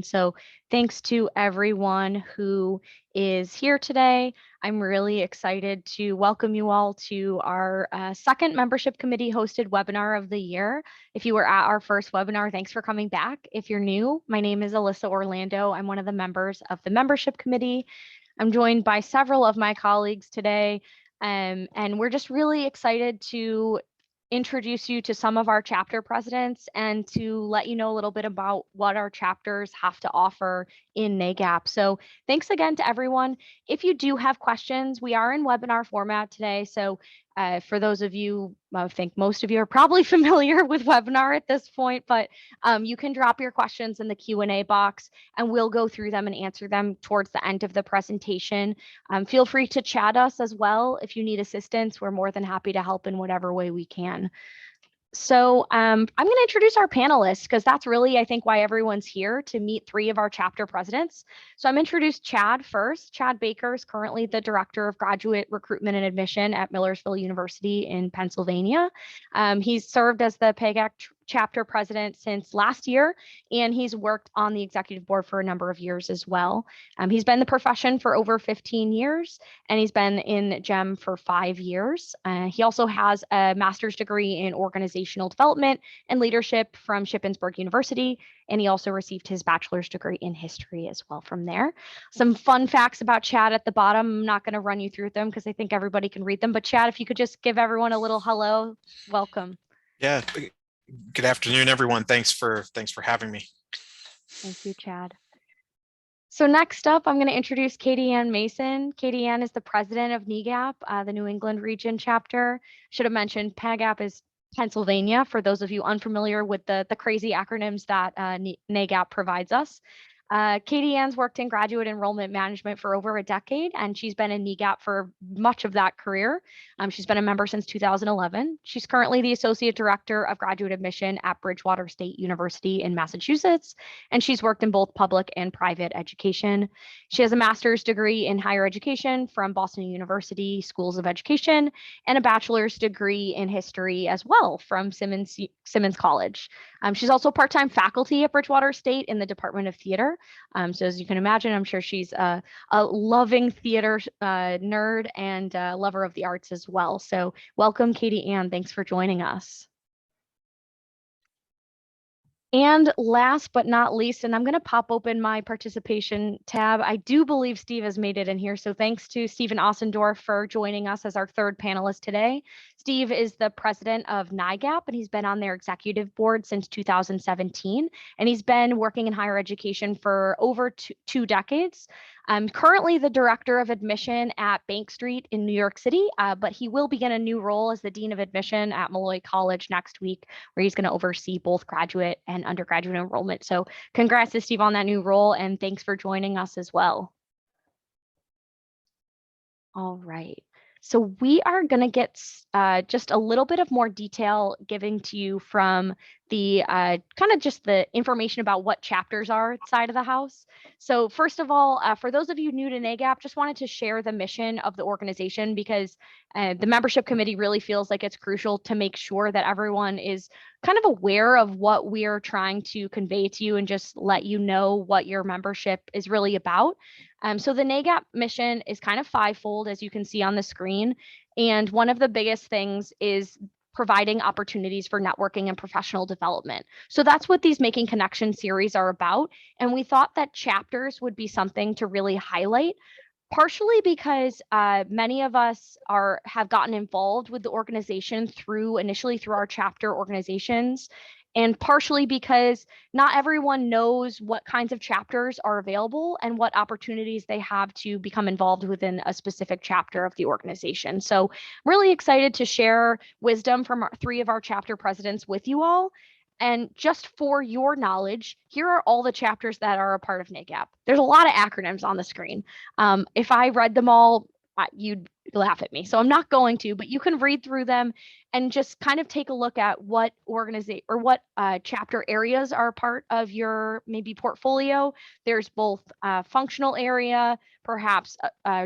So thanks to everyone who is here today. I'm really excited to welcome you all to our second membership committee hosted webinar of the year. If you were at our first webinar, thanks for coming back. If you're new, my name is Alyssa Orlando. I'm one of the members of the membership committee. I'm joined by several of my colleagues today, and we're just really excited to introduce you to some of our chapter presidents and to let you know a little bit about what our chapters have to offer in NAGAP. So thanks again to everyone. If you do have questions, we are in webinar format today. So for those of you, I think most of you are probably familiar with webinar at this point, but you can drop your questions in the Q&A box and we'll go through them and answer them towards the end of the presentation. Feel free to chat us as well. If you need assistance, we're more than happy to help in whatever way we can. So I'm going to introduce our panelists because that's really, I think, why everyone's here, to meet three of our chapter presidents. So I'm introduced Chad first. Chad Baker is currently the Director of Graduate Recruitment and Admission at Millersville University in Pennsylvania. He's served as the Pcapp chapter president since last year, and he's worked on the executive board for a number of years as well. He's been in the profession for over 15 years, and he's been in GEM for 5 years. He also has a master's degree in organizational development and leadership from Shippensburg University, and he also received his bachelor's degree in history as well from there. Some fun facts about Chad at the bottom. I'm not going to run you through them because I think everybody can read them, but Chad, if you could just give everyone a little hello, welcome. Yeah, good afternoon, everyone. Thanks for having me. Thank you, Chad. So next up, I'm going to introduce Katie Ann Mason. Katie Ann is the president of NAGAP, the New England Region chapter. Should have mentioned Pcapp is Pennsylvania, for those of you unfamiliar with the crazy acronyms that NAGAP provides us. Katie Ann's worked in graduate enrollment management for over a decade, and she's been in NAGAP for much of that career. She's been a member since 2011. She's currently the Associate Director of Graduate Admission at Bridgewater State University in Massachusetts, and she's worked in both public and private education. She has a master's degree in higher education from Boston University Schools of Education and a bachelor's degree in history as well from Simmons College. She's also part-time faculty at Bridgewater State in the Department of Theater. So as you can imagine, I'm sure she's a loving theater nerd and lover of the arts as well. So welcome, Katie Ann. Thanks for joining us. And last but not least, and I'm going to pop open my participation tab. I do believe Steve has made it in here. So thanks to Stephen Ossendorf for joining us as our third panelist today. Steve is the president of NAGAP, and he's been on their executive board since 2017. And he's been working in higher education for over two decades. I'm currently the director of admission at Bank Street in New York City, but he will begin a new role as the dean of admission at Malloy College next week, where he's going to oversee both graduate and undergraduate enrollment. So congrats to Steve on that new role, and thanks for joining us as well. All right. So we are going to get just a little bit of more detail given to you from the kind of just the information about what chapters are inside of the house. So first of all, for those of you new to NAGAP, just wanted to share the mission of the organization because the membership committee really feels like it's crucial to make sure that everyone is kind of aware of what we're trying to convey to you and just let you know what your membership is really about. So the NAGAP mission is kind of fivefold, as you can see on the screen. And one of the biggest things is providing opportunities for networking and professional development. So that's what these Making Connections series are about. And we thought that chapters would be something to really highlight, partially because many of us have gotten involved with the organization initially through our chapter organizations, and partially because not everyone knows what kinds of chapters are available and what opportunities they have to become involved within a specific chapter of the organization. So I'm really excited to share wisdom from three of our chapter presidents with you all. And just for your knowledge, here are all the chapters that are a part of NAGAP. There's a lot of acronyms on the screen. If I read them all, you'd laugh at me. So I'm not going to, but you can read through them and just kind of take a look at what organization or what chapter areas are part of your maybe portfolio. There's both functional area, perhaps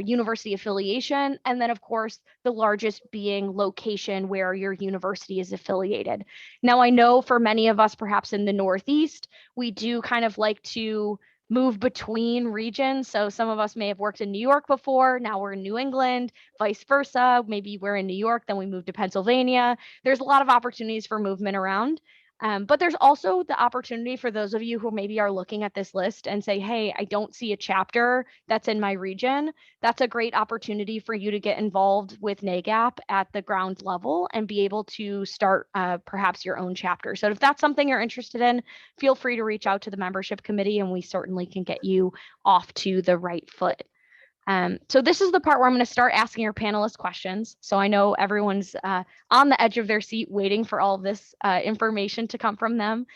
university affiliation, and then of course the largest being location where your university is affiliated. Now I know for many of us, perhaps in the Northeast, we do kind of like to move between regions. So some of us may have worked in New York before, now we're in New England, vice versa. Maybe we're in New York, then we move to Pennsylvania. There's a lot of opportunities for movement around. But there's also the opportunity for those of you who maybe are looking at this list and say, hey, I don't see a chapter that's in my region. That's a great opportunity for you to get involved with NAGAP at the ground level and be able to start perhaps your own chapter. So if that's something you're interested in, feel free to reach out to the membership committee and we certainly can get you off to the right foot. So this is the part where I'm going to start asking your panelists questions. So I know everyone's on the edge of their seat waiting for all of this information to come from them.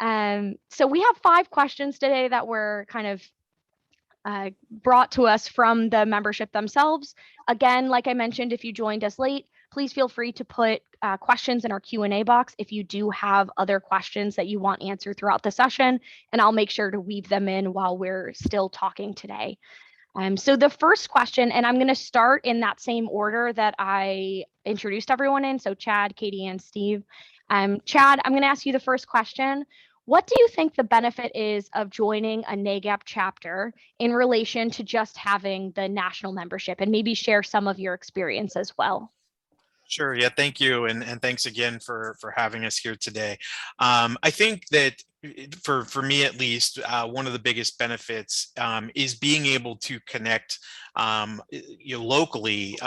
So we have 5 questions today that were kind of brought to us from the membership themselves. Again, like I mentioned, if you joined us late, please feel free to put questions in our Q&A box if you do have other questions that you want answered throughout the session, and I'll make sure to weave them in while we're still talking today. So the first question, and I'm going to start in that same order that I introduced everyone in. So Chad, Katie, and Steve. Chad, I'm going to ask you the first question. What do you think the benefit is of joining a NAGAP chapter in relation to just having the national membership, and maybe share some of your experience as well? Sure. Yeah. Thank you. And thanks again for having us here today. I think that for me, at least, one of the biggest benefits is being able to connect locally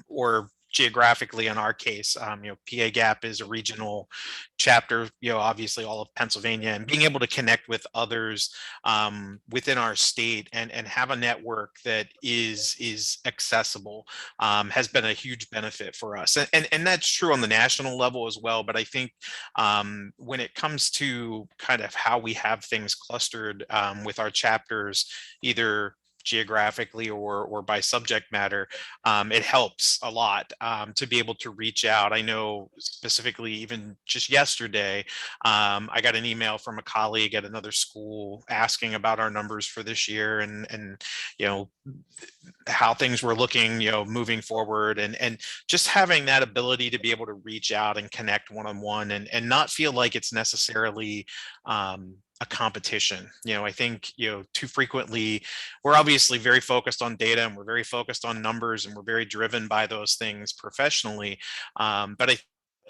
or geographically. In our case, Pcapp is a regional chapter, obviously all of Pennsylvania, and being able to connect with others within our state and have a network that is accessible has been a huge benefit for us. And that's true on the national level as well. But I think when it comes to kind of how we have things clustered with our chapters, either geographically or by subject matter, it helps a lot to be able to reach out. I know specifically, even just yesterday, I got an email from a colleague at another school asking about our numbers for this year and how things were looking, moving forward, and just having that ability to be able to reach out and connect one-on-one and not feel like it's necessarily a competition. I think, too frequently we're obviously very focused on data and we're very focused on numbers and we're very driven by those things professionally. But I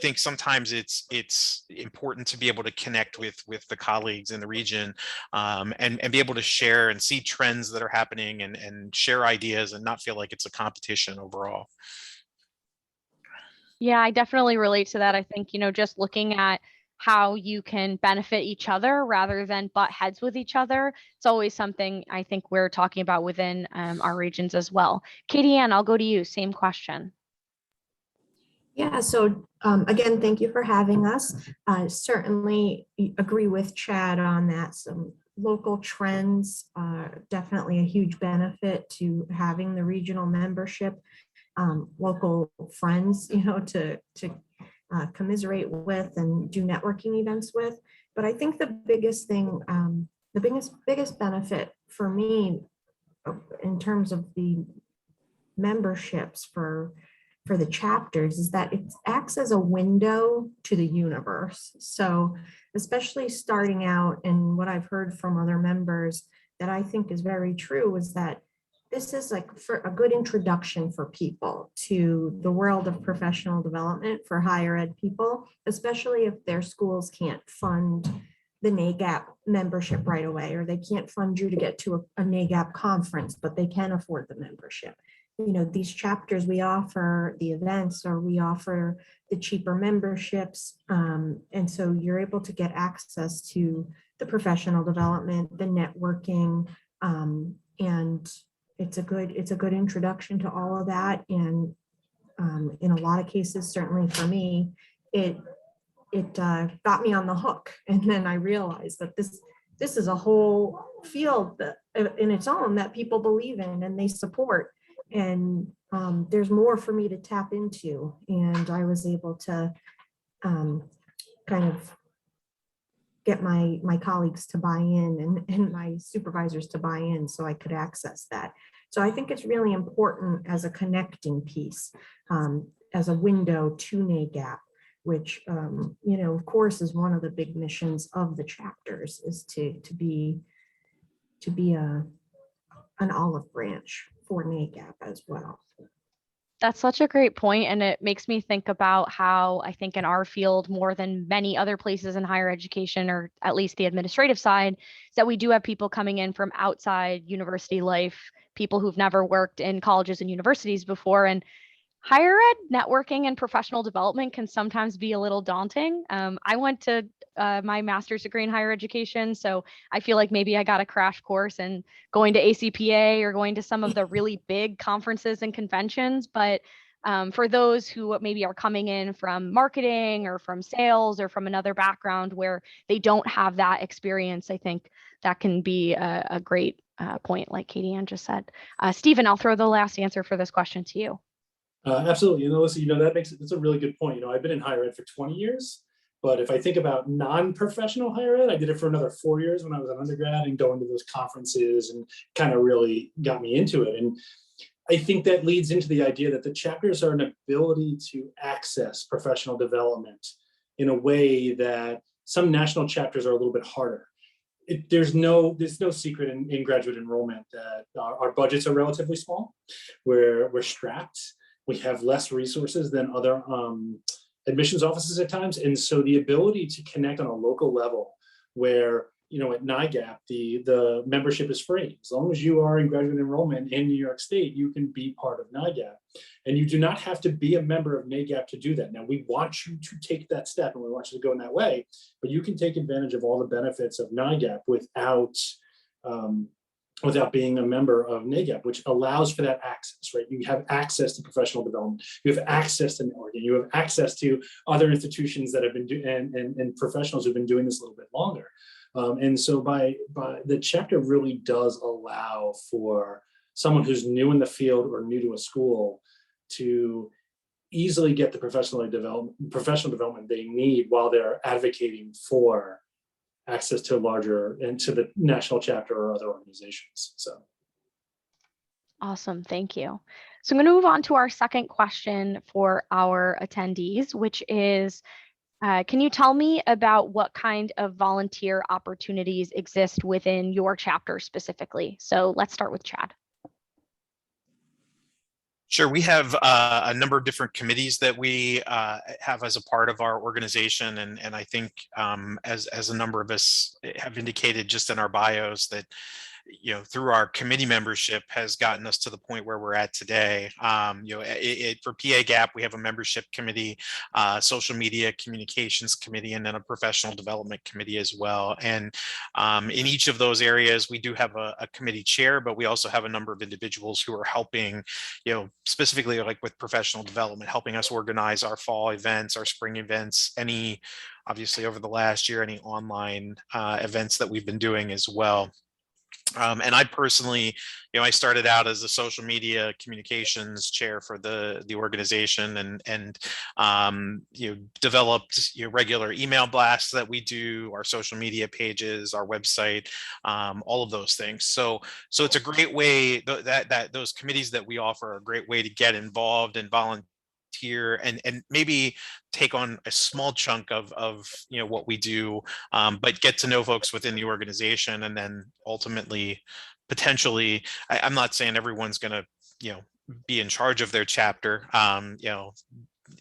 think sometimes it's important to be able to connect with the colleagues in the region and be able to share and see trends that are happening and share ideas and not feel like it's a competition overall. Yeah, I definitely relate to that. I think, just looking at how you can benefit each other rather than butt heads with each other. It's always something I think we're talking about within our regions as well. Katie Ann, I'll go to you. Same question. Yeah, so again, thank you for having us. I certainly agree with Chad on that. Some local trends are definitely a huge benefit to having the regional membership, local friends, to commiserate with and do networking events with. But I think the biggest thing, the biggest benefit for me in terms of the memberships for the chapters is that it acts as a window to the universe. So especially starting out, and what I've heard from other members that I think is very true is that this is like for a good introduction for people to the world of professional development for higher ed people, especially if their schools can't fund the NAGAP membership right away, or they can't fund you to get to a NAGAP conference, but they can afford the membership. These chapters, we offer the events or we offer the cheaper memberships. And so you're able to get access to the professional development, the networking, and it's a good introduction to all of that. And in a lot of cases, certainly for me, it got me on the hook. And then I realized that this is a whole field that, in its own, that people believe in and they support. there's more for me to tap into. And I was able to kind of get my colleagues to buy in and my supervisors to buy in so I could access that. So I think it's really important as a connecting piece, as a window to NAGAP, which, of course, is one of the big missions of the chapters, is to be an olive branch for NAGAP as well. That's such a great point, and it makes me think about how I think in our field, more than many other places in higher education, or at least the administrative side, is that we do have people coming in from outside university life, people who've never worked in colleges and universities before. And higher ed networking and professional development can sometimes be a little daunting. I went to my master's degree in higher education, so I feel like maybe I got a crash course in going to ACPA or going to some of the really big conferences and conventions. But for those who maybe are coming in from marketing or from sales or from another background where they don't have that experience, I think that can be a great point, like Katie Ann just said. Stephen, I'll throw the last answer for this question to you. Absolutely. Listen, that's a really good point. I've been in higher ed for 20 years, but if I think about non-professional higher ed, I did it for another 4 years when I was an undergrad, and going to those conferences and kind of really got me into it. And I think that leads into the idea that the chapters are an ability to access professional development in a way that some national chapters are a little bit harder. There's no secret in graduate enrollment that our budgets are relatively small. We're strapped. We have less resources than other admissions offices at times. And so the ability to connect on a local level where, at NAGAP, the membership is free. As long as you are in graduate enrollment in New York State, you can be part of NAGAP. And you do not have to be a member of NAGAP to do that. Now, we want you to take that step and we want you to go in that way, but you can take advantage of all the benefits of NAGAP without being a member of NAGAP, which allows for that access, right? You have access to professional development. You have access to networking. You have access to other institutions that have been doing, and professionals who've been doing this a little bit longer. And so by the chapter really does allow for someone who's new in the field or new to a school to easily get the professional development they need while they're advocating for access to larger and to the national chapter or other organizations. So. Awesome, thank you. So I'm going to move on to our second question for our attendees, which is, can you tell me about what kind of volunteer opportunities exist within your chapter specifically? So let's start with Chad. Sure. We have a number of different committees that we have as a part of our organization. And I think as a number of us have indicated just in our bios that, through our committee membership has gotten us to the point where we're at today. For Pcapp, we have a membership committee, social media communications committee, and then a professional development committee as well. And in each of those areas, we do have a committee chair, but we also have a number of individuals who are helping, specifically like with professional development, helping us organize our fall events, our spring events, obviously over the last year, any online events that we've been doing as well. And I personally, I started out as a social media communications chair for the organization, and developed regular email blasts that we do, our social media pages, our website, all of those things. So it's a great way that those committees that we offer are a great way to get involved and volunteer and maybe take on a small chunk of what we do, but get to know folks within the organization, and then ultimately potentially, I'm not saying everyone's going to be in charge of their chapter.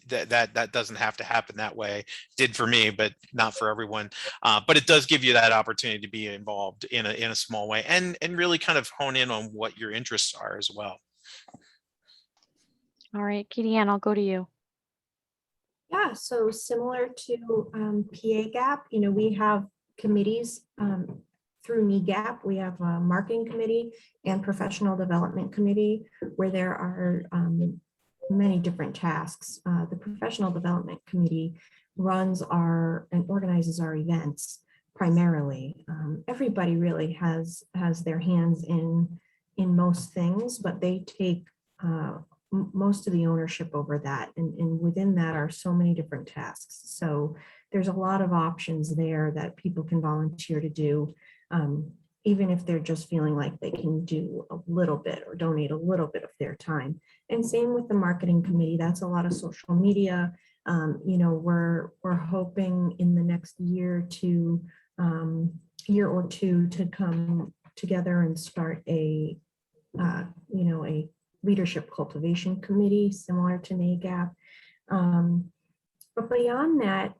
That doesn't have to happen that way. Did for me, but not for everyone. But it does give you that opportunity to be involved in a small way, and really kind of hone in on what your interests are as well. All right, Katie Ann, I'll go to you. Yeah, so similar to Pcapp, we have committees through NAGAP. We have a marketing committee and professional development committee where there are many different tasks. The professional development committee runs and organizes our events primarily. Everybody really has their hands in most things, but they take most of the ownership over that. And within that are so many different tasks. So there's a lot of options there that people can volunteer to do, even if they're just feeling like they can do a little bit or donate a little bit of their time. And same with the marketing committee. That's a lot of social media. We're hoping in the next year or two to come together and start a leadership cultivation committee similar to NAGAP. But beyond that,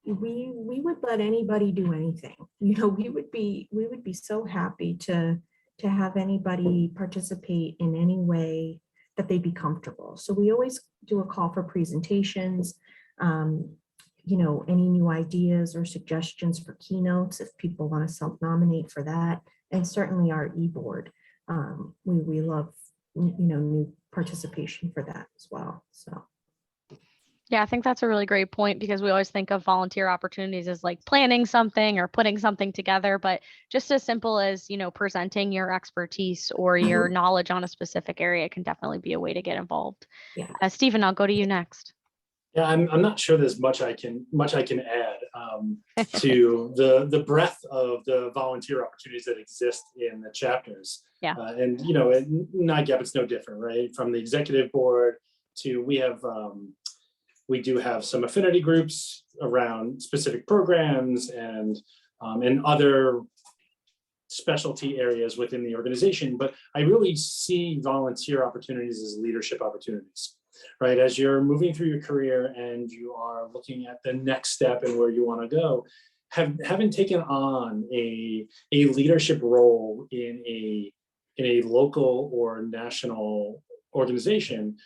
we would let anybody do anything. We would be so happy to have anybody participate in any way that they'd be comfortable. So we always do a call for presentations, any new ideas or suggestions for keynotes if people want to self-nominate for that, and certainly our e-board. We love new participation for that as well. So Yeah, I think that's a really great point, because we always think of volunteer opportunities as like planning something or putting something together, but just as simple as, presenting your expertise or your knowledge on a specific area can definitely be a way to get involved. yeah. Stephen, I'll go to you next. Yeah, I'm not sure there's much I can add to the breadth of the volunteer opportunities that exist in the chapters. Yeah. And at NAGAP, it's no different, right? From the executive board to we do have some affinity groups around specific programs and other specialty areas within the organization. But I really see volunteer opportunities as leadership opportunities. Right, as you're moving through your career and you are looking at the next step and where you want to go, having taken on a leadership role in a local or national organization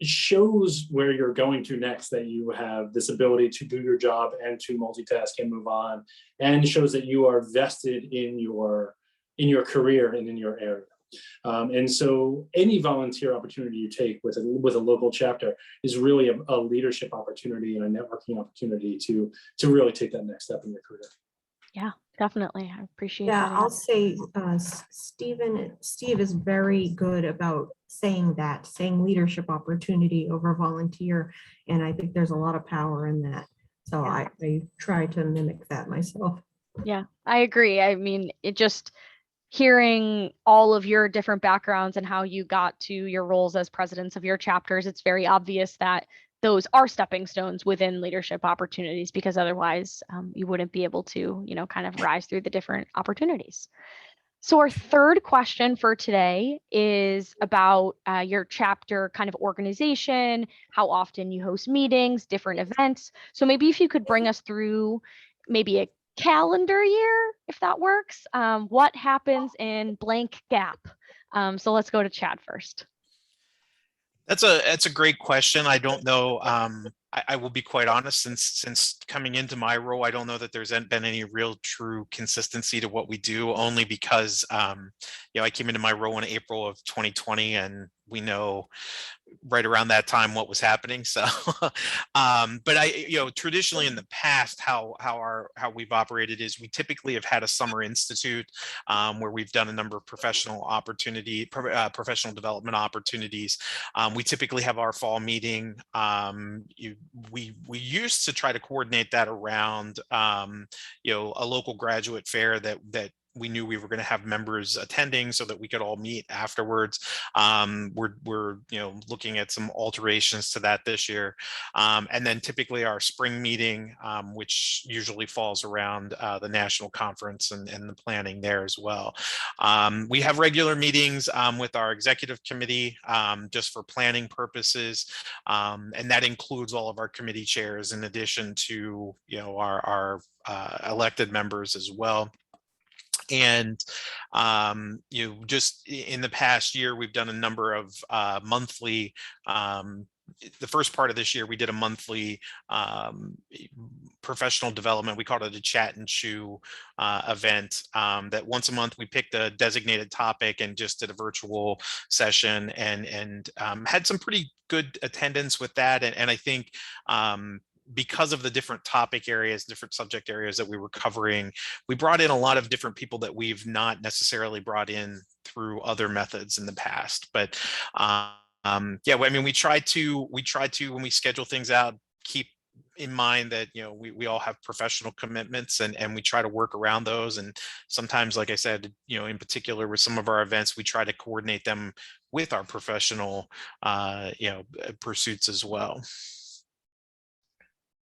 shows where you're going to next, that you have this ability to do your job and to multitask and move on, and shows that you are vested in your career and in your area. And so any volunteer opportunity you take with a local chapter is really a leadership opportunity and a networking opportunity to really take that next step in your career. Yeah, definitely. I appreciate Yeah, that. I'll say Steve is very good about saying leadership opportunity over volunteer. And I think there's a lot of power in that. So Yeah. I try to mimic that myself. Yeah, I agree. I mean, it just hearing all of your different backgrounds and how you got to your roles as presidents of your chapters, it's very obvious that those are stepping stones within leadership opportunities, because otherwise you wouldn't be able to, kind of rise through the different opportunities. So our third question for today is about your chapter kind of organization, how often you host meetings, different events. So maybe if you could bring us through maybe a calendar year, if that works. What happens in blank gap? So let's go to Chad first. That's a great question. I don't know. I will be quite honest, since coming into my role, I don't know that there's been any real true consistency to what we do, only because I came into my role in April of 2020, and we know right around that time what was happening. So but traditionally in the past, how we've operated is we typically have had a summer institute where we've done a number of professional development opportunities. We typically have our fall meeting. We used to try to coordinate that around a local graduate fair that we knew we were going to have members attending so that we could all meet afterwards. We're looking at some alterations to that this year. And then typically our spring meeting, which usually falls around the national conference and the planning there as well. We have regular meetings with our executive committee just for planning purposes. And that includes all of our committee chairs in addition to our elected members as well. And just in the past year, we've done a number of monthly. The first part of this year, we did a monthly professional development. We called it a chat and chew event. That once a month we picked a designated topic and just did a virtual session, and had some pretty good attendance with that. And I think because of the different topic areas, different subject areas that we were covering, we brought in a lot of different people that we've not necessarily brought in through other methods in the past. But yeah, I mean, we try to when we schedule things out, keep in mind that, you know, we all have professional commitments, and we try to work around those. And sometimes, like I said, you know, in particular with some of our events, we try to coordinate them with our professional you know, pursuits as well.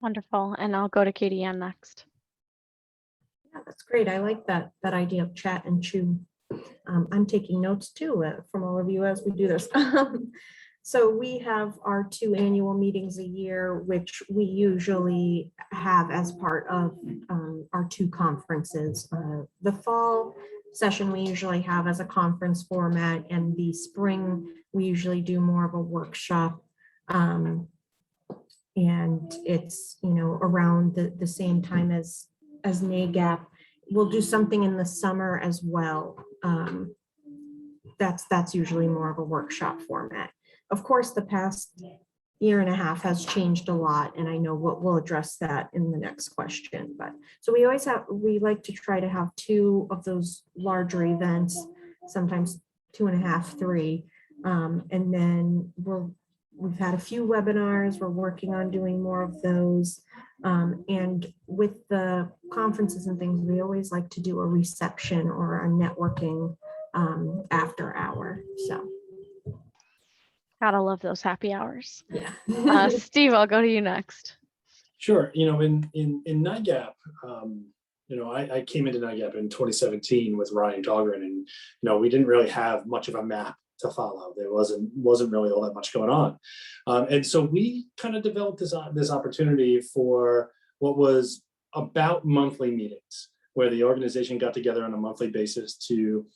Wonderful. And I'll go to Katie Ann next. Yeah, that's great. I like that idea of chat and chew. I'm taking notes too from all of you as we do this. So we have our 2 annual meetings a year, which we usually have as part of our 2 conferences. The fall session we usually have as a conference format, and the spring we usually do more of a workshop. And it's, you know, around the same time as NAGAP. We'll do something in the summer as well. That's usually more of a workshop format. Of course, the past year and a half has changed a lot, and I know we'll address that in the next question. But so we like to try to have 2 of those larger events, sometimes 2.5, 3, and then we've had a few webinars. We're working on doing more of those. And with the conferences and things, we always like to do a reception or a networking after hour. So. Gotta love those happy hours. Yeah. Steve, I'll go to you next. Sure. You know, in NAGAP, you know, I came into NAGAP in 2017 with Ryan Dahlgren, and, you know, we didn't really have much of a map to follow. There wasn't really all that much going on. And so we kind of developed this opportunity for what was about monthly meetings, where the organization got together on a monthly basis to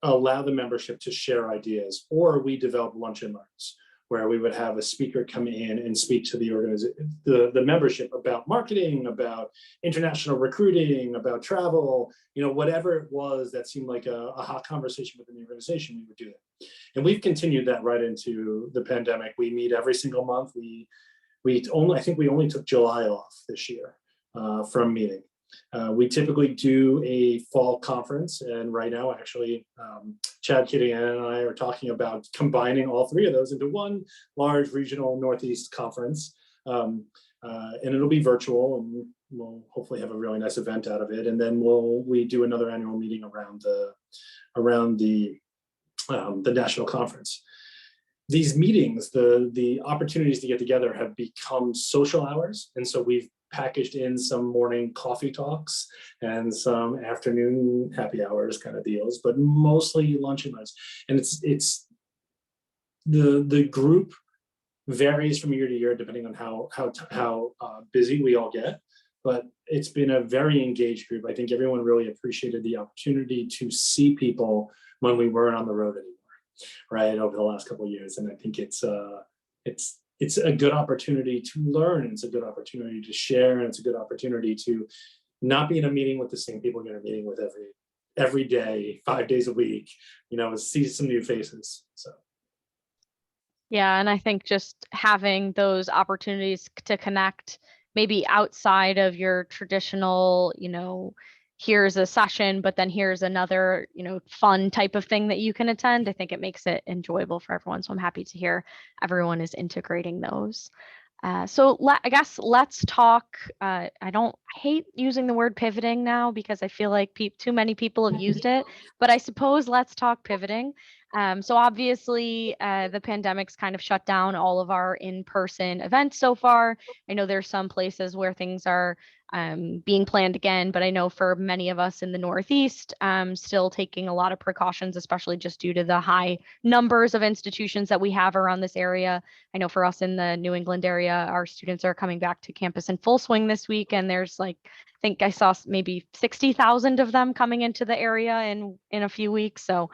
allow the membership to share ideas. Or we developed lunch and learns, where we would have a speaker come in and speak to the organization, the membership, about marketing, about international recruiting, about travel, you know, whatever it was that seemed like a hot conversation within the organization, we would do that. And we've continued that right into the pandemic. We meet every single month. I think we only took July off this year from meeting. We typically do a fall conference, and right now, actually, Chad, Kitty, Ann, and I are talking about combining all 3 of those into one large regional Northeast conference, and it'll be virtual, and we'll hopefully have a really nice event out of it. And then we do another annual meeting around the national conference. These meetings, the opportunities to get together have become social hours, and so we've packaged in some morning coffee talks and some afternoon happy hours kind of deals, but mostly lunch and learns. And it's the group varies from year to year depending on how busy we all get, but it's been a very engaged group. I think everyone really appreciated the opportunity to see people when we weren't on the road anymore, right, over the last couple of years. And I think it's a good opportunity to learn. It's a good opportunity to share, and it's a good opportunity to not be in a meeting with the same people you're in a meeting with every day, 5 days a week, you know, see some new faces. So. Yeah, and I think just having those opportunities to connect maybe outside of your traditional, you know, here's a session, but then here's another, you know, fun type of thing that you can attend. I think it makes it enjoyable for everyone. So I'm happy to hear everyone is integrating those. So I guess let's talk. I hate using the word pivoting now because I feel like too many people have used it, but I suppose let's talk pivoting. So obviously the pandemic's kind of shut down all of our in-person events so far. I know there's some places where things are being planned again, but I know for many of us in the Northeast, still taking a lot of precautions, especially just due to the high numbers of institutions that we have around this area. I know for us in the New England area, our students are coming back to campus in full swing this week, and there's I think I saw maybe 60,000 of them coming into the area in a few weeks. So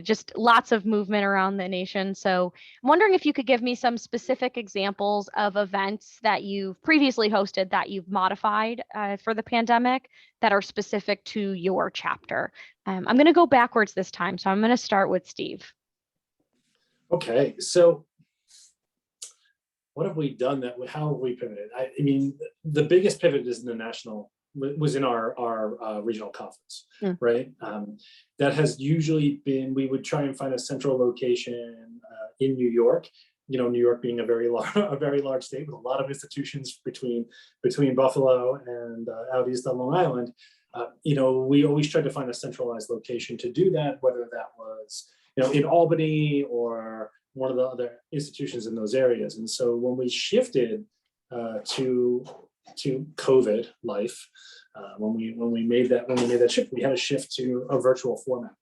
just lots of movement around the nation. So I'm wondering if you could give me some specific examples of events that you've previously hosted that you've modified for the pandemic that are specific to your chapter. I'm going to go backwards this time. So I'm going to start with Steve. Okay, so what have we done how have we pivoted? I mean, the biggest pivot is in the national was in our regional conference, Mm. right? That has usually been, we would try and find a central location in New York. You know, New York being a very large state with a lot of institutions between Buffalo and out east on Long Island. You know, we always tried to find a centralized location to do that, whether that was, you know, in Albany or one of the other institutions in those areas. And so when we shifted to COVID life, when we made that shift, we had to shift to a virtual format,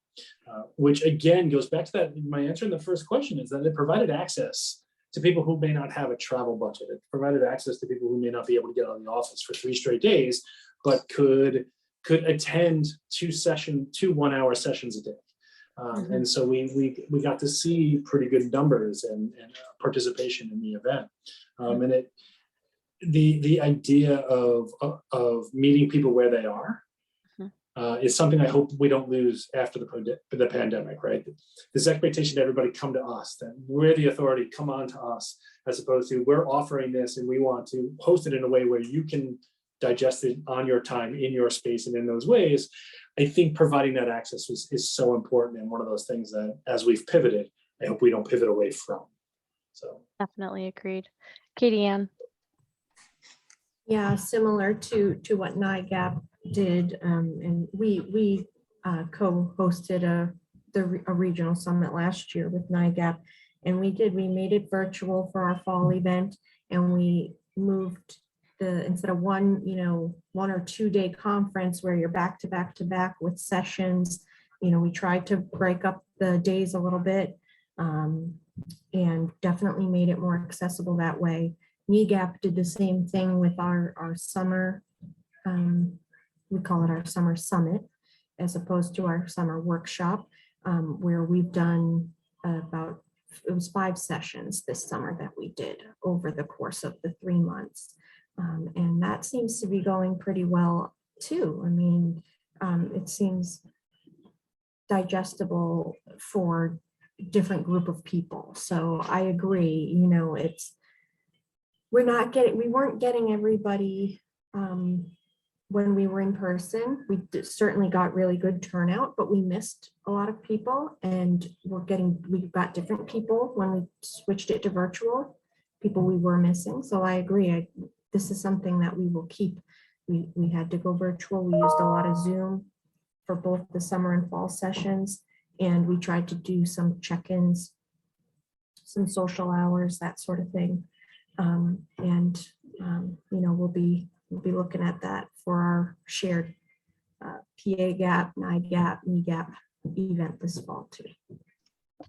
which again goes back to that. My answer in the first question is that it provided access to people who may not have a travel budget. It provided access to people who may not be able to get out of the office for 3 straight days, but could attend 2 1-hour sessions a day. And so we got to see pretty good numbers and participation in the event. And it, the idea of meeting people where they are is something I hope we don't lose after the pandemic, right? This expectation that everybody come to us, that we're the authority, come on to us, as opposed to we're offering this and we want to host it in a way where you can digest it on your time, in your space, and in those ways. I think providing that access is so important, and one of those things that as we've pivoted, I hope we don't pivot away from. So Definitely agreed. Katie Ann. Yeah, similar to what NAGAP did, and we co-hosted a regional summit last year with NAGAP, and we made it virtual for our fall event, and we moved instead of one or 2 day conference where you're back to back with sessions. We tried to break up the days a little bit, and definitely made it more accessible that way. NAGAP did the same thing with our summer, we call it our summer summit, as opposed to our summer workshop, where we've done it was 5 sessions this summer that we did over the course of the 3 months. And that seems to be going pretty well too. I mean, it seems digestible for different group of people. So I agree, we weren't getting everybody when we were in person. We certainly got really good turnout, but we missed a lot of people, and we got different people when we switched it to virtual, people we were missing. So I agree. This is something that we will keep. We had to go virtual. We used a lot of Zoom for both the summer and fall sessions, and we tried to do some check-ins, some social hours, that sort of thing. We'll be looking at that for our shared Pcapp, NAGAP, NEGAP event this fall too.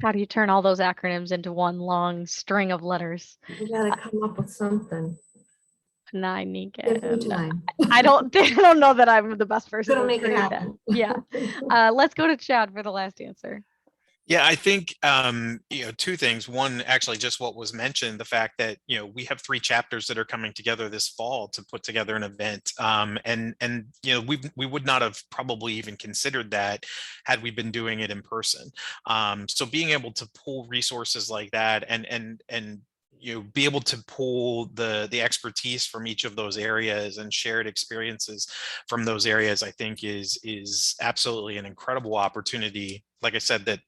How do you turn all those acronyms into one long string of letters? We gotta come up with something. Give me time. I don't know that I'm the best person Gonna to make it create that. happen. Yeah. Let's go to Chad for the last answer. Yeah, I think 2 things. One, actually, just what was mentioned, the fact that we have 3 chapters that are coming together this fall to put together an event, and we would not have probably even considered that had we been doing it in person. So being able to pull resources like that and be able to pull the expertise from each of those areas and shared experiences from those areas, I think is absolutely an incredible opportunity. Like I said, that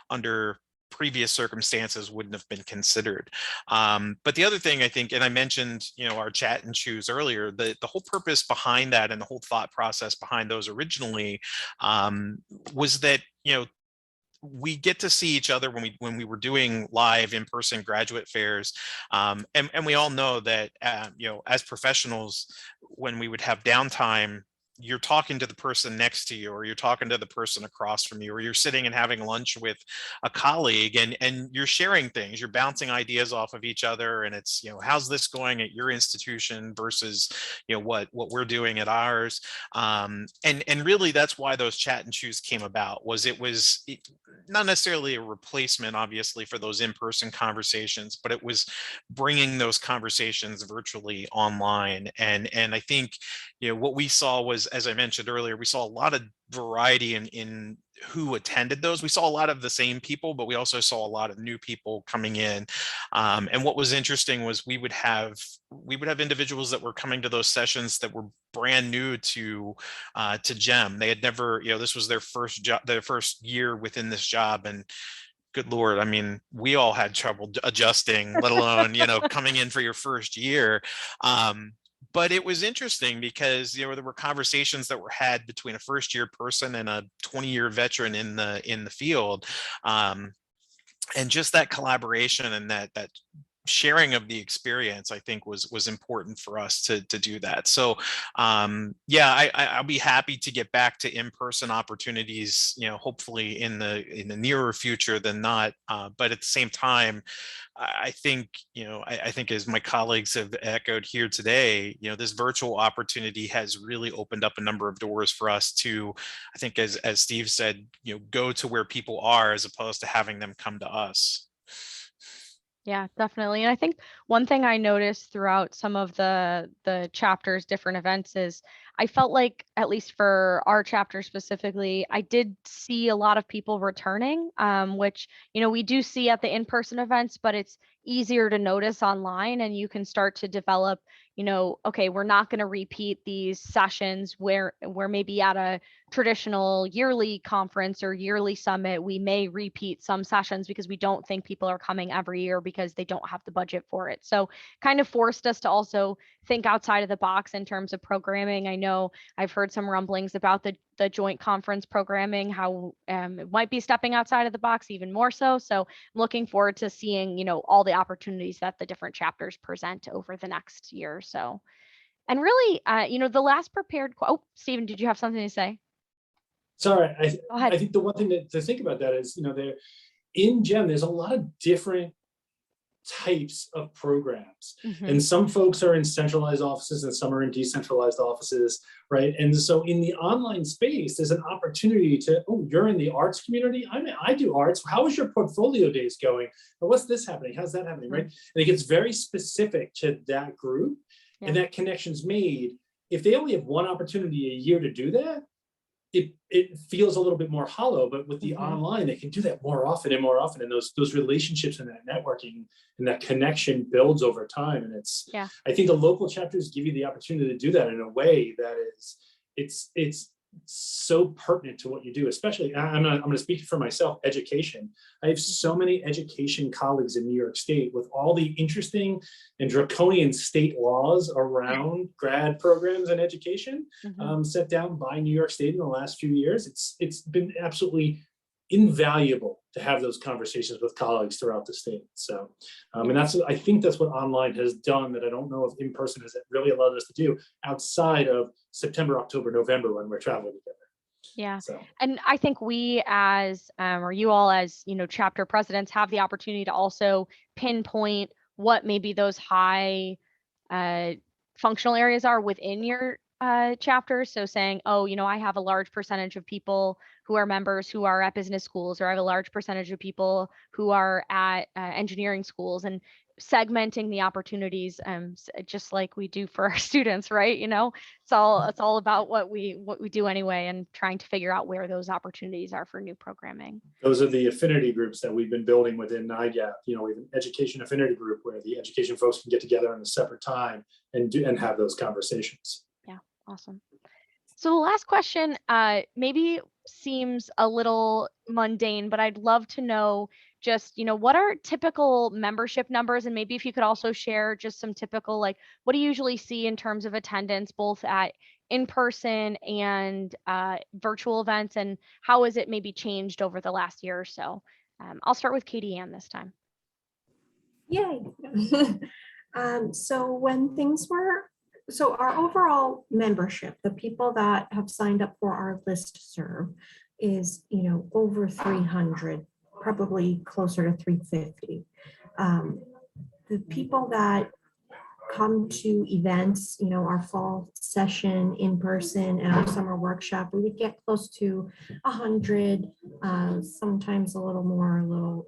under previous circumstances wouldn't have been considered. But the other thing I think, and I mentioned, our chat and choose earlier, the whole purpose behind that and the whole thought process behind those originally was that, we get to see each other when we were doing live in-person graduate fairs, and we all know that as professionals, when we would have downtime, you're talking to the person next to you, or you're talking to the person across from you, or you're sitting and having lunch with a colleague, and you're sharing things, you're bouncing ideas off of each other, and it's how's this going at your institution versus what we're doing at ours, and really that's why those chat and choose came about. It was not necessarily a replacement, obviously, for those in-person conversations, but it was bringing those conversations virtually online, and I think what we saw was, as I mentioned earlier, we saw a lot of variety in who attended those. We saw a lot of the same people, but we also saw a lot of new people coming in. And what was interesting was we would have individuals that were coming to those sessions that were brand new to GEM. They had never, this was their first job, their first year within this job, and good Lord, I mean, we all had trouble adjusting, let alone, coming in for your first year. But it was interesting because, there were conversations that were had between a first year person and a 20-year veteran in the field. And just that collaboration and that sharing of the experience, I think was important for us to do that. So yeah, I'll be happy to get back to in-person opportunities, hopefully in the nearer future than not. But at the same time, I think, I think as my colleagues have echoed here today, this virtual opportunity has really opened up a number of doors for us to, I think, as Steve said, go to where people are as opposed to having them come to us. Yeah, definitely. And I think one thing I noticed throughout some of the chapter's different events is I felt like, at least for our chapter specifically, I did see a lot of people returning, which, we do see at the in-person events, but it's easier to notice online, and you can start to develop, okay, we're not going to repeat these sessions where maybe at a traditional yearly conference or yearly summit, we may repeat some sessions because we don't think people are coming every year because they don't have the budget for it. So kind of forced us to also think outside of the box in terms of programming. I know I've heard some rumblings about the joint conference programming, how it might be stepping outside of the box even more so. So I'm looking forward to seeing, all the opportunities that the different chapters present over the next year or so. And really, the last prepared, oh, Stephen, did you have something to say? Sorry, Go ahead. I think the one thing to think about that is, there in GEM, there's a lot of different types of programs. And some folks are in centralized offices and some are in decentralized offices, right? And so in the online space, there's an opportunity to, oh, you're in the arts community? I do arts. How is your portfolio days going? Or what's this happening? How's that happening, right? And it gets very specific to that group, and that connection's made. If they only have one opportunity a year to do that, it feels a little bit more hollow, but with the online, they can do that more often and more often. And those relationships and that networking and that connection builds over time. And I think the local chapters give you the opportunity to do that in a way that is, it's so pertinent to what you do, especially, I'm going to speak for myself, education. I have so many education colleagues in New York State with all the interesting and draconian state laws around grad programs and education set down by New York State in the last few years. It's been absolutely invaluable to have those conversations with colleagues throughout the state. So, and I think that's what online has done that I don't know if in person has really allowed us to do outside of September, October, November when we're traveling together. Yeah. So. And I think we as, or you all as, chapter presidents have the opportunity to also pinpoint what maybe those high functional areas are within your chapters. So saying, oh, I have a large percentage of people who are members who are at business schools, or I have a large percentage of people who are at engineering schools, and segmenting the opportunities, just like we do for our students, right? It's all about what we do anyway, and trying to figure out where those opportunities are for new programming. Those are the affinity groups that we've been building within NAGAP. We have an education affinity group where the education folks can get together in a separate time and have those conversations. Yeah, awesome. So the last question maybe seems a little mundane, but I'd love to know just, what are typical membership numbers? And maybe if you could also share just some typical, like, what do you usually see in terms of attendance, both at in-person and virtual events, and how has it maybe changed over the last year or so? I'll start with Katie Ann this time. Yay. So our overall membership, the people that have signed up for our listserv is, over 300, probably closer to 350. The people that come to events, our fall session in person and our summer workshop, we would get close to 100, sometimes a little more, a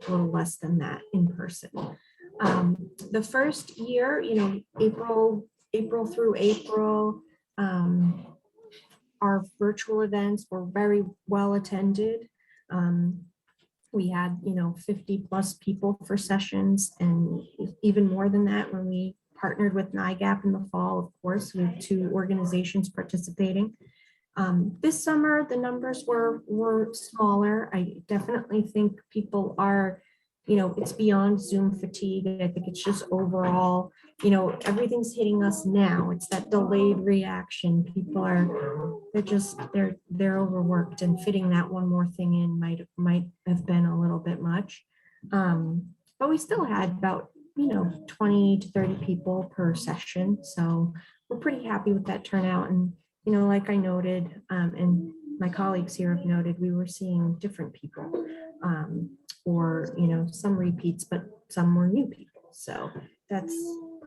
little less than that in person. The first year, April through April, our virtual events were very well attended. We had, 50 plus people for sessions, and even more than that when we partnered with NAGAP in the fall. Of course, we have 2 organizations participating. This summer, the numbers were smaller. I definitely think people are, it's beyond Zoom fatigue. I think it's just overall, everything's hitting us now. It's that delayed reaction. People they're overworked, and fitting that one more thing in might have been a little bit much. But we still had about, 20 to 30 people per session. So we're pretty happy with that turnout. And like I noted, and my colleagues here have noted, we were seeing different people, or, some repeats, but some were new people. So that's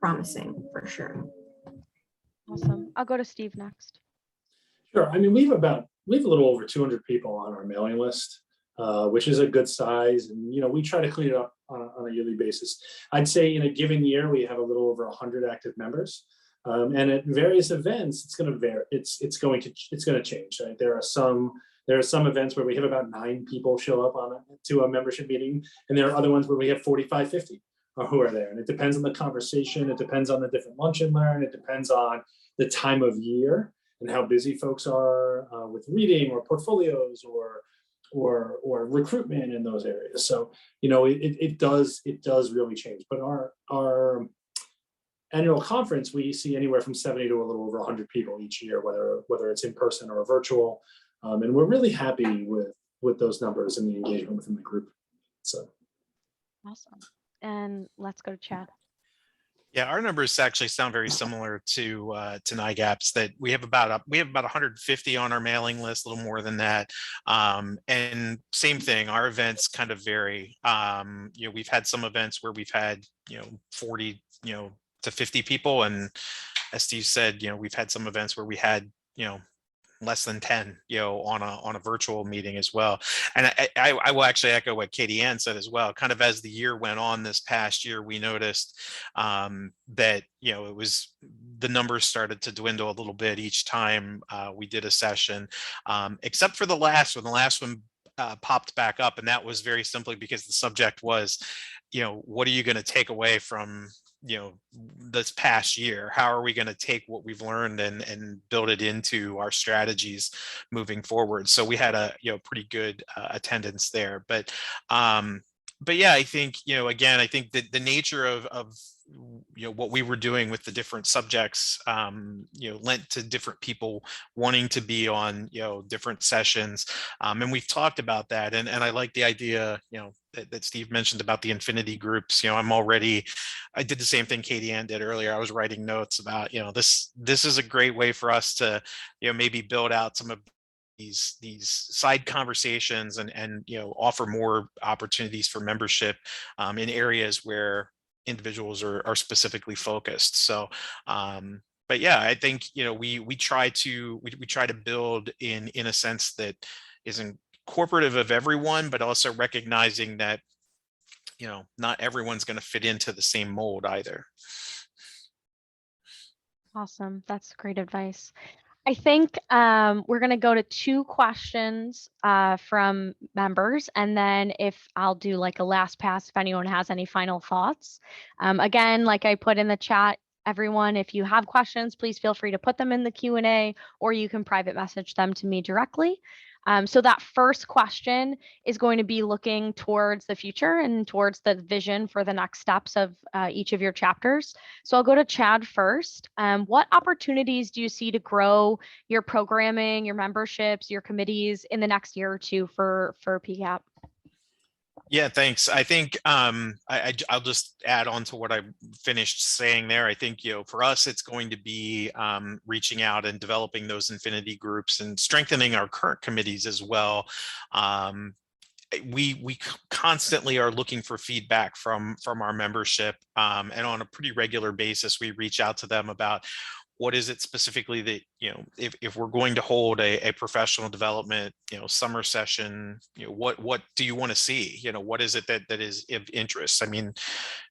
promising for sure. Awesome. I'll go to Steve next. Sure. I mean, we have a little over 200 people on our mailing list, which is a good size. And, we try to clean it up on a yearly basis. I'd say in a given year, we have a little over 100 active members. And at various events, it's going to vary. It's going to change. Right? There are some events where we have about 9 people show up to a membership meeting, and there are other ones where we have 45, 50 who are there. And it depends on the conversation. It depends on the different lunch and learn. It depends on the time of year and how busy folks are with reading or portfolios or recruitment in those areas. So it does really change. But our annual conference, we see anywhere from 70 to a little over 100 people each year, whether it's in person or virtual. And we're really happy with those numbers and the engagement within the group. So Awesome. And let's go to Chad. Yeah, our numbers actually sound very similar to NIGAP's. That we have about 150 on our mailing list, a little more than that. And same thing, our events kind of vary. We've had some events where we've had 40 to 50 people, and as Steve said, we've had some events where we had less than 10 on a virtual meeting as well. And I will actually echo what Katie Ann said as well. Kind of as the year went on this past year, we noticed that it was, the numbers started to dwindle a little bit each time we did a session, except for the last one popped back up, and that was very simply because the subject was what are you going to take away from this past year? How are we going to take what we've learned and build it into our strategies moving forward? So we had a pretty good attendance there, but yeah, I think again, I think that the nature of what we were doing with the different subjects lent to different people wanting to be on different sessions, and we've talked about that, and I like the idea that Steve mentioned about the infinity groups. I did the same thing Katie Ann did earlier. I was writing notes about this is a great way for us to maybe build out some of these side conversations and offer more opportunities for membership in areas where individuals are specifically focused. So but yeah, I think we try to build in a sense that isn't corporative of everyone, but also recognizing that not everyone's going to fit into the same mold either. Awesome. That's great advice. I think we're going to go to 2 questions from members, and then if I'll do like a last pass if anyone has any final thoughts. Again, like I put in the chat, everyone, if you have questions, please feel free to put them in the Q&A, or you can private message them to me directly. So that first question is going to be looking towards the future and towards the vision for the next steps of each of your chapters. So I'll go to Chad first. What opportunities do you see to grow your programming, your memberships, your committees in the next year or 2 for Pcapp? Yeah, thanks. I think I'll just add on to what I finished saying there. I think for us, it's going to be reaching out and developing those infinity groups and strengthening our current committees as well. We constantly are looking for feedback from our membership, and on a pretty regular basis, we reach out to them about what is it specifically that if we're going to hold a professional development summer session, what do you want to see? What is it that is of interest? I mean,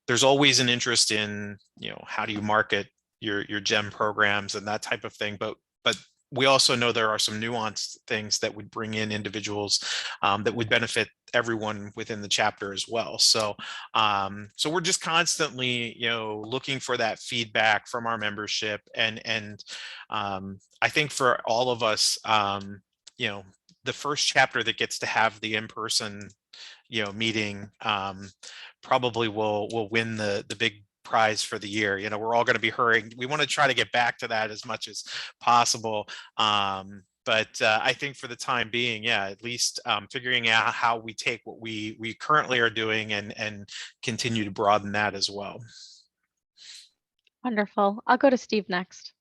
there's always an interest in how do you market your GEM programs and that type of thing, but we also know there are some nuanced things that would bring in individuals that would benefit everyone within the chapter as well. So, so we're just constantly, looking for that feedback from our membership, and I think for all of us, the first chapter that gets to have the in-person, meeting, probably will win the big prize for the year. We're all going to be hurrying. We want to try to get back to that as much as possible. But I think for the time being, at least figuring out how we take what we currently are doing and continue to broaden that as well. Wonderful. I'll go to Steve next.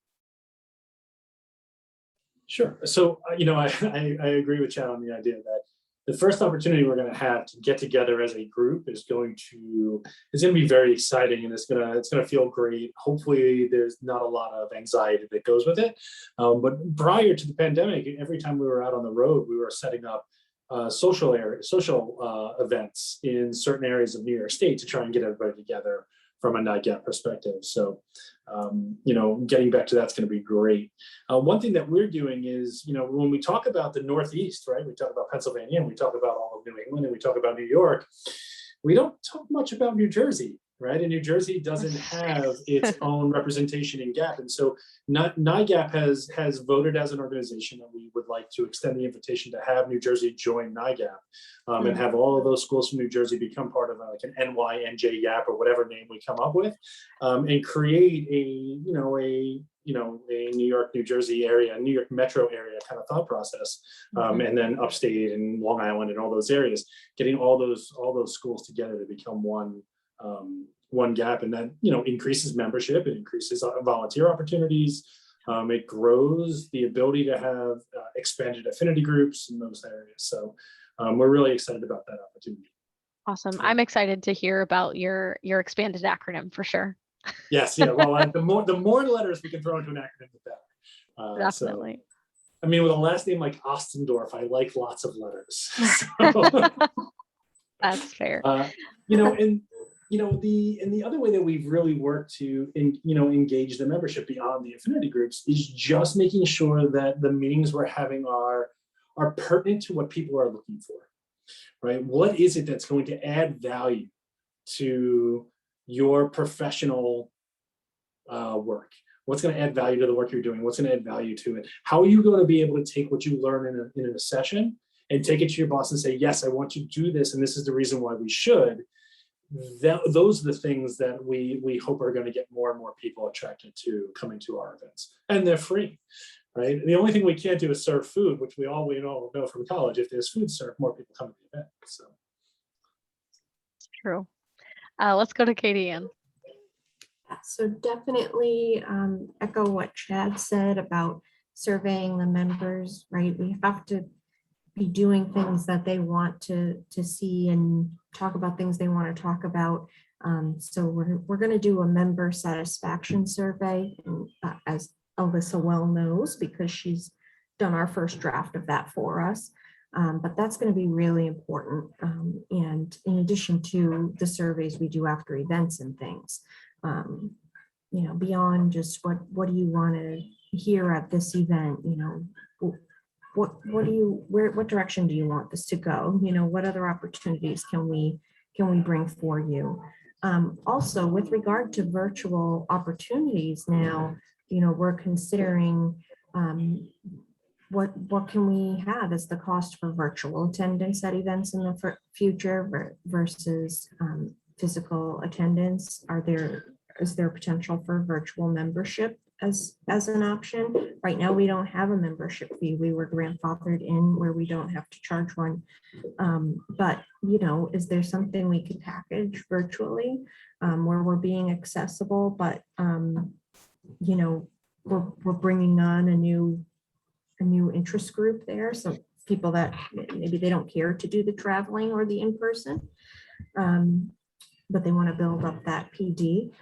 Sure. So, I agree with Chad on the idea that the first opportunity we're going to have to get together as a group is going to be very exciting, and it's going to feel great. Hopefully there's not a lot of anxiety that goes with it. But prior to the pandemic, every time we were out on the road, we were setting up social events in certain areas of New York State to try and get everybody together from a NAGAP perspective. So, getting back to that's going to be great. One thing that we're doing is, when we talk about the Northeast, right, we talk about Pennsylvania and we talk about all of New England and we talk about New York, we don't talk much about New Jersey, right? And New Jersey doesn't have its own representation in GAP. And so NIGAP has voted as an organization that we would like to extend the invitation to have New Jersey join NIGAP, and have all of those schools from New Jersey become part of like an NYNJ GAP or whatever name we come up with, and create a New York, New Jersey area, New York metro area kind of thought process, and then upstate and Long Island and all those areas, getting all those schools together to become one GAP, and then increases membership, it increases volunteer opportunities, it grows the ability to have expanded affinity groups in those areas. So we're really excited about that opportunity. Awesome. I'm excited to hear about your expanded acronym for sure. Yes, yeah. Well, the more letters we can throw into an acronym, the better. Definitely. So, with a last name like Ostendorf, I like lots of letters. So, that's fair. The other way that we've really worked to engage the membership beyond the affinity groups is just making sure that the meetings we're having are pertinent to what people are looking for, right? What is it that's going to add value to your professional work? What's going to add value to the work you're doing? What's going to add value to it? How are you going to be able to take what you learn in a session and take it to your boss and say, yes, I want you to do this, and this is the reason why we should? Those are the things that we hope are going to get more and more people attracted to coming to our events, and they're free, right? The only thing we can't do is serve food, which we all know from college. If there's food served, more people come to the event. So it's true. Let's go to Katie Ann. So definitely echo what Chad said about surveying the members, right? We have to be doing things that they want to see and talk about things they want to talk about. So we're going to do a member satisfaction survey, and, as Alyssa well knows, because she's done our first draft of that for us. But that's going to be really important. And in addition to the surveys we do after events and things, beyond just what do you want to hear at this event, what direction do you want this to go? What other opportunities can we bring for you? Also, with regard to virtual opportunities now, we're considering what can we have as the cost for virtual attendance at events in the future versus physical attendance? Is there potential for virtual membership as an option? Right now, we don't have a membership fee. We were grandfathered in where we don't have to charge one. But, is there something we could package virtually where we're being accessible, but, we're bringing on a new interest group there. So people that maybe they don't care to do the traveling or the in-person, but they want to build up that PD.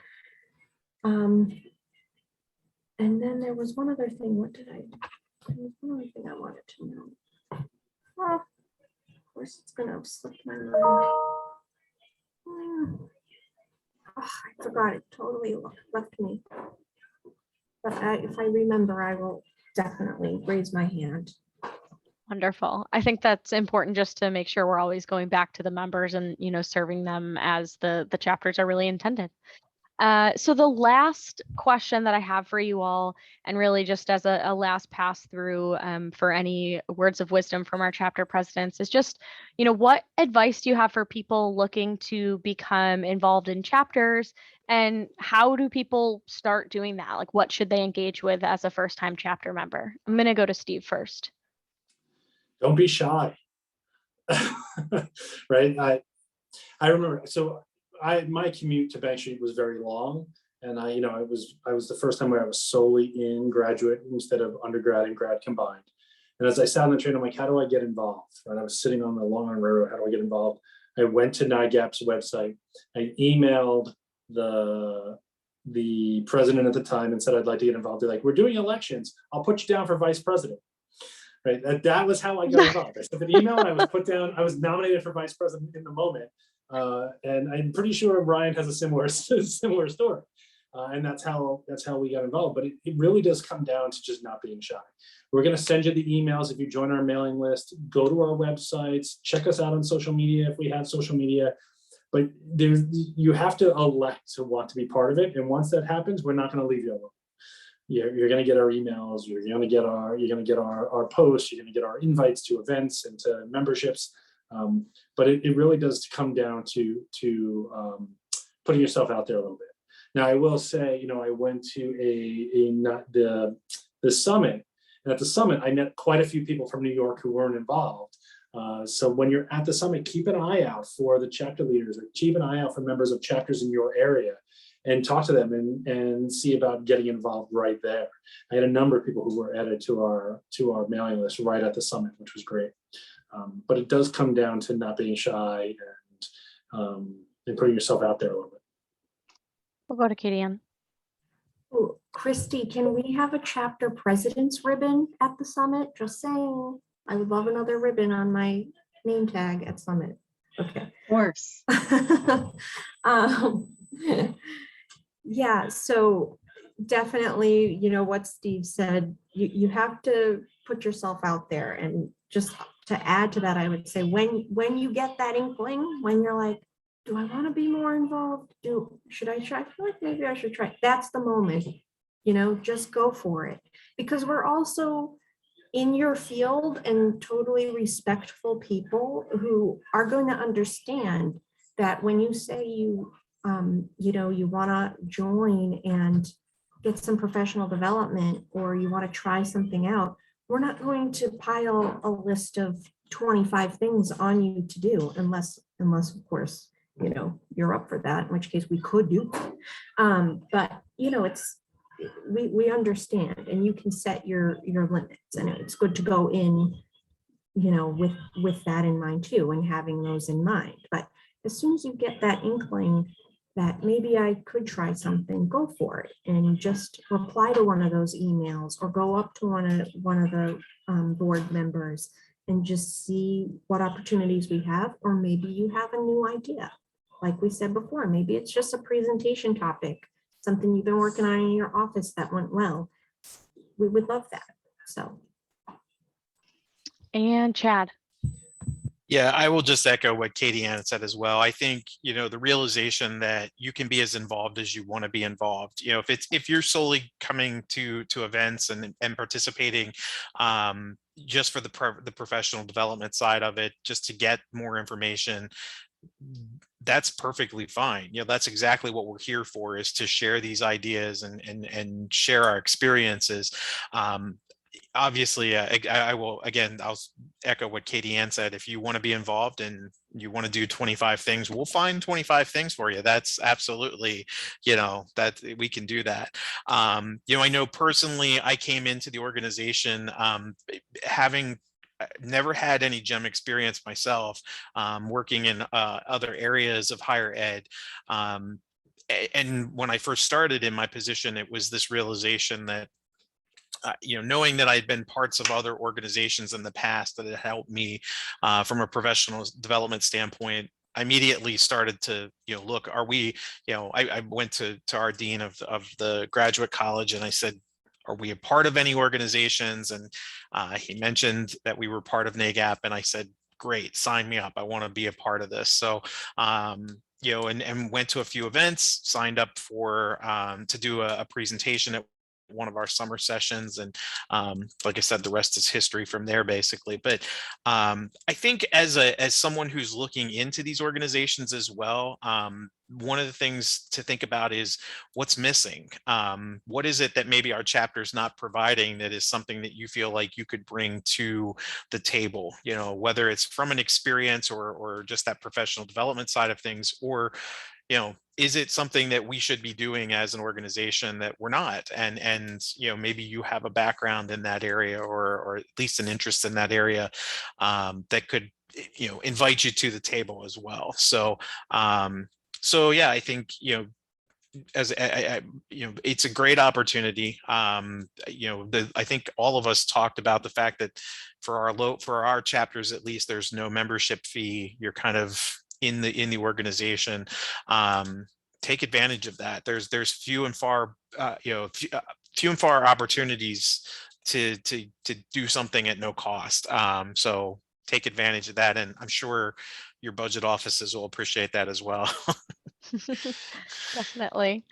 And then there was one other thing. There was one other thing I wanted to know. Well, of course, it's going to have slipped my mind. I forgot it. Totally left me. But if I remember, I will definitely raise my hand. Wonderful. I think that's important just to make sure we're always going back to the members and, serving them as the chapters are really intended. So the last question that I have for you all, and really just as a last pass through for any words of wisdom from our chapter presidents, is just, what advice do you have for people looking to become involved in chapters, and how do people start doing that? Like, what should they engage with as a first-time chapter member? I'm going to go to Steve first. Don't be shy. Right. I remember, so my commute to Bank Street was very long, and I was the first time where I was solely in graduate instead of undergrad and grad combined. And as I sat on the train, I'm like, how do I get involved? Right. I was sitting on the Long Island Railroad. How do I get involved? I went to NAGAP's website. I emailed the president at the time and said, I'd like to get involved. They're like, we're doing elections. I'll put you down for vice president. Right. That was how I got involved. I sent an email and I was put down. I was nominated for vice president in the moment. And I'm pretty sure Ryan has a similar story. And that's how we got involved. But it really does come down to just not being shy. We're going to send you the emails if you join our mailing list. Go to our websites, check us out on social media if we have social media. But you have to elect to want to be part of it. And once that happens, we're not going to leave you alone. You're going to get our emails. You're going to get our posts. You're going to get our invites to events and to memberships. But it really does come down to putting yourself out there a little bit. Now, I will say, I went to the summit, and at the summit, I met quite a few people from New York who weren't involved. So when you're at the summit, keep an eye out for the chapter leaders, or keep an eye out for members of chapters in your area, and talk to them and see about getting involved right there. I had a number of people who were added to our mailing list right at the summit, which was great. But it does come down to not being shy and putting yourself out there a little bit. We'll go to Katie Ann. Oh, Christy, can we have a chapter president's ribbon at the summit? Just saying. I would love another ribbon on my name tag at summit. Okay. Of course. Yeah, so definitely, what Steve said, you have to put yourself out there. And just to add to that, I would say when you get that inkling, when you're like, do I want to be more involved? Should I try? I feel like maybe I should try. That's the moment, just go for it. Because we're also in your field and totally respectful people who are going to understand that when you say you want to join and get some professional development, or you want to try something out, we're not going to pile a list of 25 things on you to do unless of course, you're up for that, in which case we could do that. But we understand, and you can set your limits, and it's good to go in, with that in mind too, and having those in mind. But as soon as you get that inkling that maybe I could try something, go for it, and just reply to one of those emails, or go up to one of the board members and just see what opportunities we have. Or maybe you have a new idea. Like we said before, maybe it's just a presentation topic, something you've been working on in your office that went well. We would love that. So. And Chad. Yeah, I will just echo what Katie Ann said as well. I think, the realization that you can be as involved as you want to be involved. If you're solely coming to events and participating just for the professional development side of it, just to get more information, that's perfectly fine. That's exactly what we're here for, is to share these ideas and share our experiences. Obviously, I'll echo what Katie Ann said. If you want to be involved and you want to do 25 things, we'll find 25 things for you. That's absolutely, that we can do that. I know personally, I came into the organization having never had any GEM experience myself, working in other areas of higher ed. And when I first started in my position, it was this realization that knowing that I'd been parts of other organizations in the past that had helped me from a professional development standpoint, I immediately started to, look, are we, I went to our dean of the graduate college, and I said, are we a part of any organizations? And he mentioned that we were part of NAGAP, and I said, great, sign me up. I want to be a part of this. So, you know, and went to a few events, signed up for to do a presentation at one of our summer sessions, and like I said, the rest is history from there, basically. But I think as someone who's looking into these organizations as well, one of the things to think about is what's missing. What is it that maybe our chapter is not providing that is something that you feel like you could bring to the table, you know, whether it's from an experience or just that professional development side of things, or, you know, is it something that we should be doing as an organization that we're not? And you know, maybe you have a background in that area, or at least an interest in that area, that could, you know, invite you to the table as well. So so yeah, I think, you know, as you know, it's a great opportunity. You know, I think all of us talked about the fact that for our chapters, at least, there's no membership fee. You're kind of in the organization. Take advantage of that. There's few and far you know, few and far opportunities to do something at no cost. So take advantage of that, and I'm sure your budget offices will appreciate that as well. Definitely.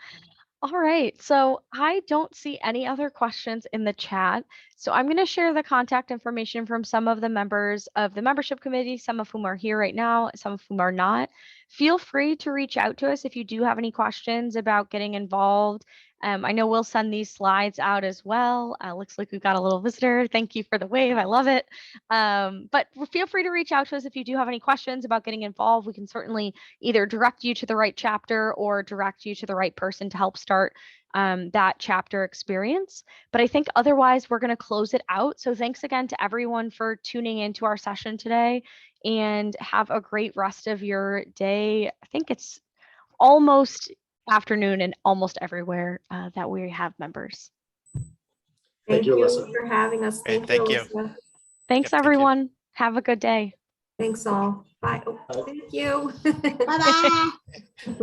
All right, so I don't see any other questions in the chat. So I'm going to share the contact information from some of the members of the membership committee, some of whom are here right now, some of whom are not. Feel free to reach out to us if you do have any questions about getting involved. I know we'll send these slides out as well. Looks like we've got a little visitor. Thank you for the wave. I love it. But feel free to reach out to us if you do have any questions about getting involved. We can certainly either direct you to the right chapter or direct you to the right person to help start that chapter experience. But I think otherwise we're going to close it out. So thanks again to everyone for tuning into our session today, and have a great rest of your day. I think it's almost afternoon and almost everywhere that we have members. Thank you, you Alyssa. for having us. Great, Thank you, thank you. Alyssa. Thanks, Yep, thank you. everyone. Have a good day. Thanks all. Bye. Oh, Bye. thank you. Bye-bye.